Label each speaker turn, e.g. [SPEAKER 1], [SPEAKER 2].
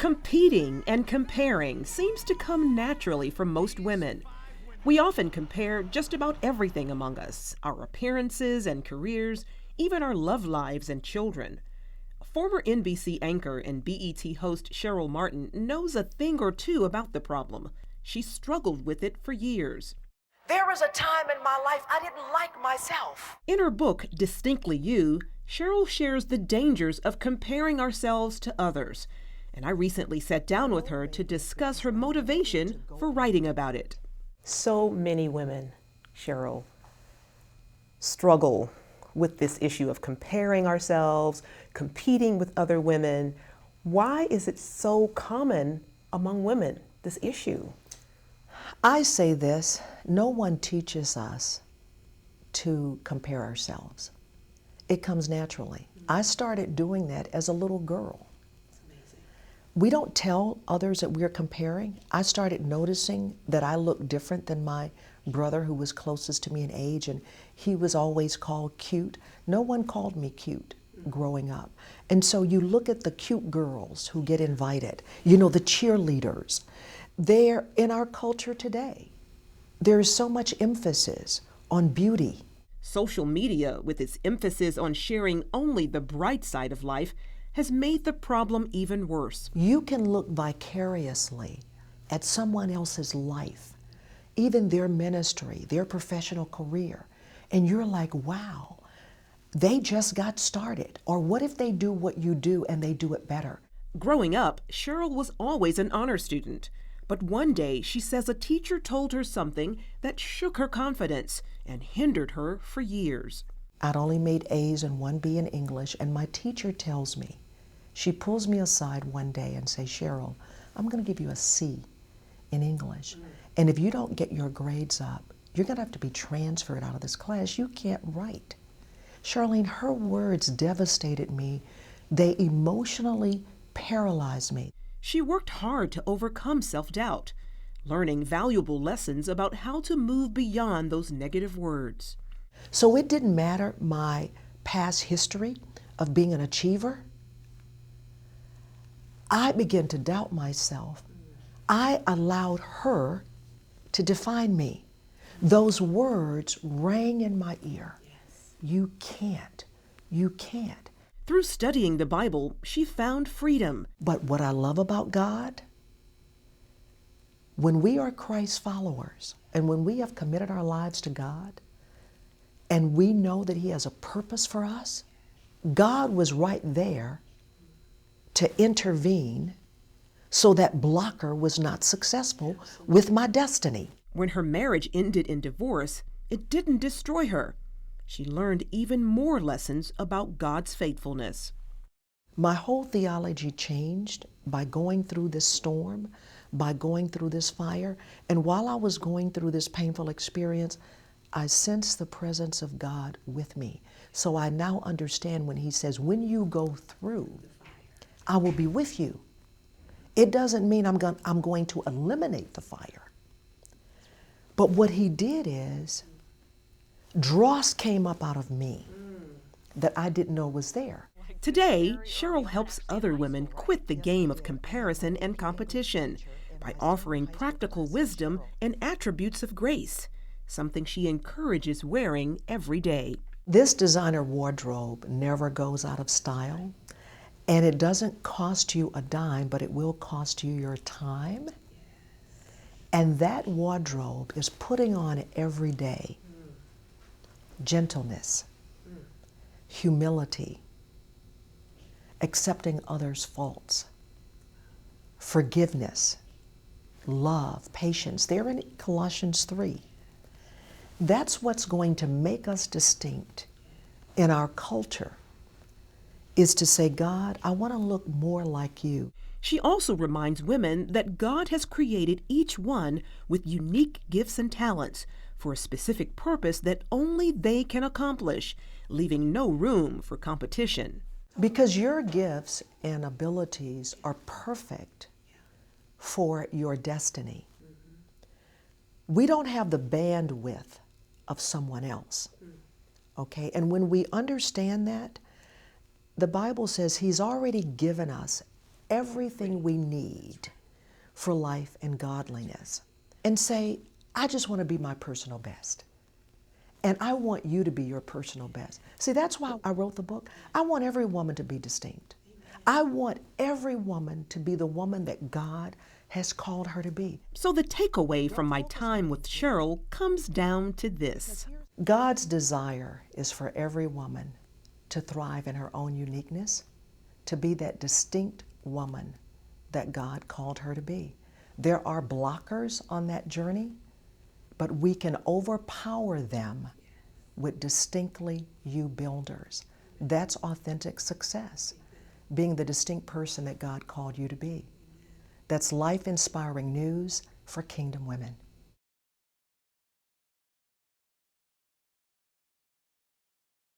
[SPEAKER 1] Competing and comparing seems to come naturally for most women. We often compare just about everything among us, our appearances and careers, even our love lives and children. Former NBC anchor and BET host Cheryl Martin knows a thing or two about the problem. She struggled with it for years.
[SPEAKER 2] There was a time in my life I didn't like myself.
[SPEAKER 1] In her book, Distinctly You, Cheryl shares the dangers of comparing ourselves to others. And I recently sat down with her to discuss her motivation for writing about it.
[SPEAKER 3] So many women, Cheryl, struggle with this issue of comparing ourselves, competing with other women. Why is it so common among women, this issue?
[SPEAKER 2] I say this, no one teaches us to compare ourselves. It comes naturally. I started doing that as a little girl. We don't tell others that we're comparing. I started noticing that I looked different than my brother who was closest to me in age, and he was always called cute. No one called me cute growing up. And so you look at the cute girls who get invited, you know, the cheerleaders. They're in our culture today. There is so much emphasis on beauty.
[SPEAKER 1] Social media, with its emphasis on sharing only the bright side of life, has made the problem even worse.
[SPEAKER 2] You can look vicariously at someone else's life, even their ministry, their professional career, and you're like, wow, they just got started. Or what if they do what you do and they do it better?
[SPEAKER 1] Growing up, Cheryl was always an honor student. But one day, she says a teacher told her something that shook her confidence and hindered her for years.
[SPEAKER 2] I'd only made A's and 1 B in English, and my teacher tells me, she pulls me aside one day and says, Cheryl, I'm going to give you a C in English. And if you don't get your grades up, you're going to have to be transferred out of this class. You can't write. Charlene, her words devastated me. They emotionally paralyzed me.
[SPEAKER 1] She worked hard to overcome self-doubt, learning valuable lessons about how to move beyond those negative words.
[SPEAKER 2] So it didn't matter my past history of being an achiever. I began to doubt myself. I allowed her to define me. Those words rang in my ear. You can't. You can't.
[SPEAKER 1] Through studying the Bible, she found freedom.
[SPEAKER 2] But what I love about God, when we are Christ followers and when we have committed our lives to God and we know that He has a purpose for us, God was right there to intervene so that blocker was not successful with my destiny.
[SPEAKER 1] When her marriage ended in divorce, it didn't destroy her. She learned even more lessons about God's faithfulness.
[SPEAKER 2] My whole theology changed by going through this storm, by going through this fire. And while I was going through this painful experience, I sensed the presence of God with me. So I now understand when He says, when you go through, I will be with you. It doesn't mean I'm going to eliminate the fire. But what He did is, dross came up out of me that I didn't know was there.
[SPEAKER 1] Today, Cheryl helps other women quit the game of comparison and competition by offering practical wisdom and attributes of grace, something she encourages wearing every day.
[SPEAKER 2] This designer wardrobe never goes out of style, and it doesn't cost you a dime, but it will cost you your time. And that wardrobe is putting on every day gentleness, humility, accepting others' faults, forgiveness, love, patience. They're in Colossians 3. That's what's going to make us distinct in our culture, is to say, God, I want to look more like you.
[SPEAKER 1] She also reminds women that God has created each one with unique gifts and talents for a specific purpose that only they can accomplish, leaving no room for competition.
[SPEAKER 2] Because your gifts and abilities are perfect for your destiny. We don't have the bandwidth of someone else, okay? And when we understand that, the Bible says He's already given us everything we need for life and godliness, and say, I just want to be my personal best. And I want you to be your personal best. See, that's why I wrote the book. I want every woman to be distinct. I want every woman to be the woman that God has called her to be.
[SPEAKER 1] So the takeaway from my time with Cheryl comes down to this.
[SPEAKER 2] God's desire is for every woman to thrive in her own uniqueness, to be that distinct woman that God called her to be. There are blockers on that journey, but we can overpower them with distinctly you builders. That's authentic success, being the distinct person that God called you to be. That's life-inspiring news for Kingdom Women.